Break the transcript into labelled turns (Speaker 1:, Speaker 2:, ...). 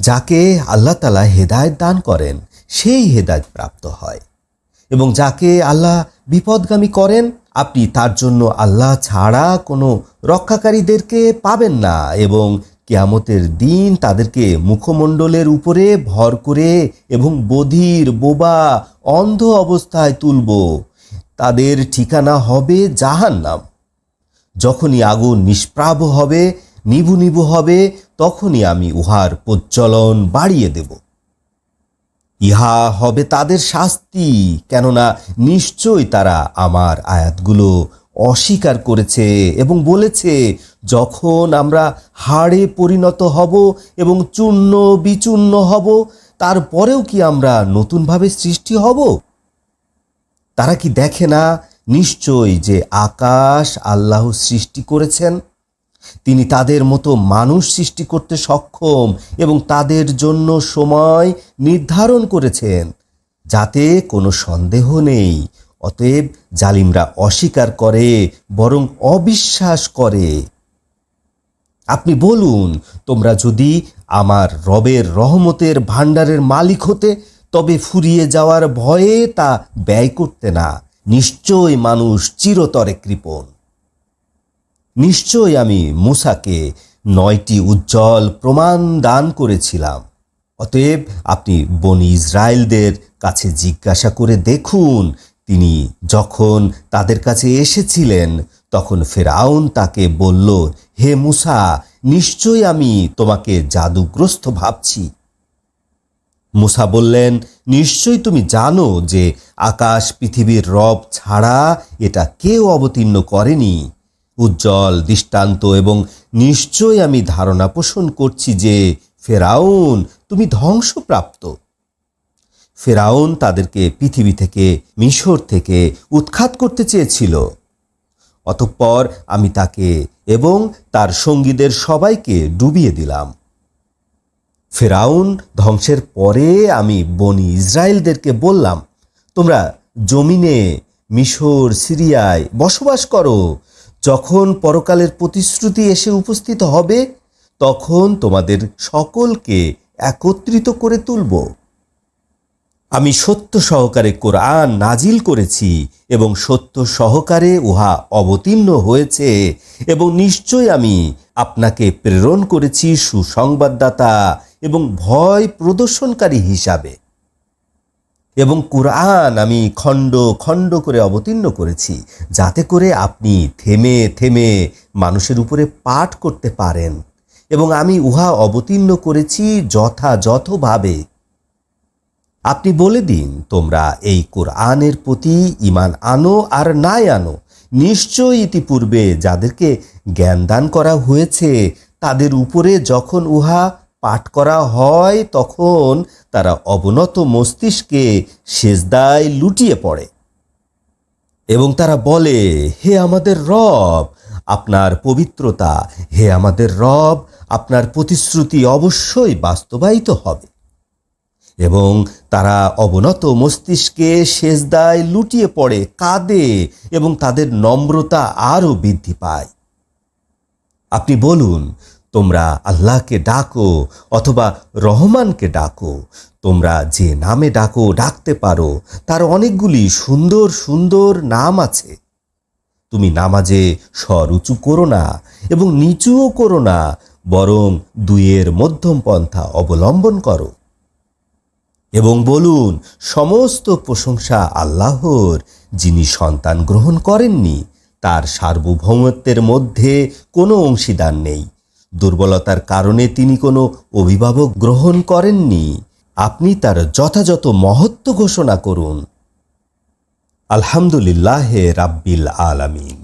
Speaker 1: যাকে আল্লাহ তাআলা হেদায়েত দান করেন সেই হেদায়েত প্রাপ্ত হয়, এবং যাকে আল্লাহ বিপদগামী করেন আপনি তার জন্য আল্লাহ ছাড়া কোনো রক্ষাকারীদেরকে পাবেন না, এবং কিয়ামতের দিন তাদেরকে মুখমণ্ডলের উপরে ভর করে এবং বধির, বোবা, অন্ধ অবস্থায় তুলব। তাদের ঠিকানা হবে জাহান্নাম। যখনই আগুন নিষ্প্রাভ হবে, নিভু নিভু হবে, তখনই আমি উহার প্রজ্বলন বাড়িয়ে দেব। ইহা হবে তাদের শাস্তি, কেননা নিশ্চয় তারা আমার আয়াতগুলো অস্বীকার করেছে এবং বলেছে, যখন আমরা হাড়ে পরিণত হব এবং চূর্ণ বিচূর্ণ হব, তারপরেও কি আমরা নতুনভাবে সৃষ্টি হব? তারা কি দেখে না নিশ্চয় যে আকাশ আল্লাহ সৃষ্টি করেছেন? তিনি তাদের মতো মানুষ সৃষ্টি করতে সক্ষম এবং তাদের জন্য সময় নির্ধারণ করেছেন, যাতে কোনো সন্দেহ নেই। অতএব জালিমরা অস্বীকার করে, বরং অবিশ্বাস করে। আপনি বলুন, তোমরা যদি আমার রবের রহমতের ভাণ্ডারের মালিক হতে, তবে ফুরিয়ে যাওয়ার ভয়ে তা ব্যয় করতে না। নিশ্চয় মানুষ চিরতরে কৃপণ। নিশ্চয় আমি মূসাকে 9টি উজ্জ্বল প্রমাণ দান করেছিলাম। অতএব আপনি বনি ইসরায়েলদের কাছে জিজ্ঞাসা করে দেখুন, তিনি যখন তাদের কাছে এসেছিলেন তখন ফেরাউন তাকে বলল, হে মূসা, নিশ্চয় আমি তোমাকে জাদুগ্রস্ত ভাবছি। মূসা বললেন, নিশ্চয় তুমি জানো যে আকাশ পৃথিবীর রব ছাড়া এটা কেউ অবতীর্ণ করেনি। উজ্জ্বল দৃষ্টান্ত এবং নিশ্চয় আমি ধারণা পোষণ করছি যে ফেরাউন, তুমি ধ্বংসপ্রাপ্ত। ফেরাউন তাদেরকে পৃথিবী থেকে, মিশর থেকে উৎখাত করতে চেয়েছিল। অতঃপর আমি তাকে এবং তার সঙ্গীদের সবাইকে ডুবিয়ে দিলাম। ফেরাউন ধ্বংসের পরে আমি বনি ইসরায়েলদেরকে বললাম, তোমরা জমিনে মিশর, সিরিয়ায় বসবাস করো। যখন পরকালের প্রতিশ্রুতি এসে উপস্থিত হবে, তখন তোমাদের সকলকে একত্রিত করে তুলব। আমি সত্য সহকারে কোরআন নাজিল করেছি এবং সত্য সহকারে উহা অবতীর্ণ হয়েছে, এবং নিশ্চয় আমি আপনাকে প্রেরণ করেছি সুসংবাদদাতা এবং ভয় প্রদর্শনকারী হিসাবে। এবং কোরআন আমি খণ্ড খণ্ড করে অবতীর্ণ করেছি, যাতে করে আপনি থেমে থেমে মানুষের উপরে পাঠ করতে পারেন, এবং আমি উহা অবতীর্ণ করেছি যথাযথভাবে। আপনি বলে দিন, তোমরা এই কোরআনের প্রতি ঈমান আনো আর নাই আনো, নিশ্চয় ইতিপূর্বে যাদেরকে জ্ঞান দান করা হয়েছে তাদের উপরে যখন উহা পাঠ করা হয়, তখন তারা অবনত মস্তিষ্কে সেজদায় লুটিয়ে পড়ে এবং তারা বলে, হে আমাদের রব, আপনার পবিত্রতা, হে আমাদের রব, আপনার প্রতিশ্রুতি অবশ্যই বাস্তবায়িত হবে। এবং তারা অবনত মস্তিষ্কে সেজদায় লুটিয়ে পড়ে, কাঁদে, এবং তাদের নম্রতা আরও বৃদ্ধি পায়। আপনি বলুন, তোমরা আল্লাহকে ডাকো অথবা রহমানকে ডাকো। তোমরা যে নামে ডাকো ডাকতে পারো, তার অনেকগুলি সুন্দর সুন্দর নাম আছে। তুমি নামাজে স্বর উঁচু করো না এবং নিচুও করো না, বরং দুইয়ের মধ্যম পন্থা অবলম্বন করো। এবং বলুন, সমস্ত প্রশংসা আল্লাহর, যিনি সন্তান গ্রহণ করেননি, তার সার্বভৌমত্বের মধ্যে কোনো অংশীদার নেই। দুর্বলতার কারণে তিনি কোনো অভিভাবক গ্রহণ করেননি। আপনি তার যথাযথ মহত্ব ঘোষণা করুন। আলহামদুলিল্লাহ রাব্বিল আলামিন।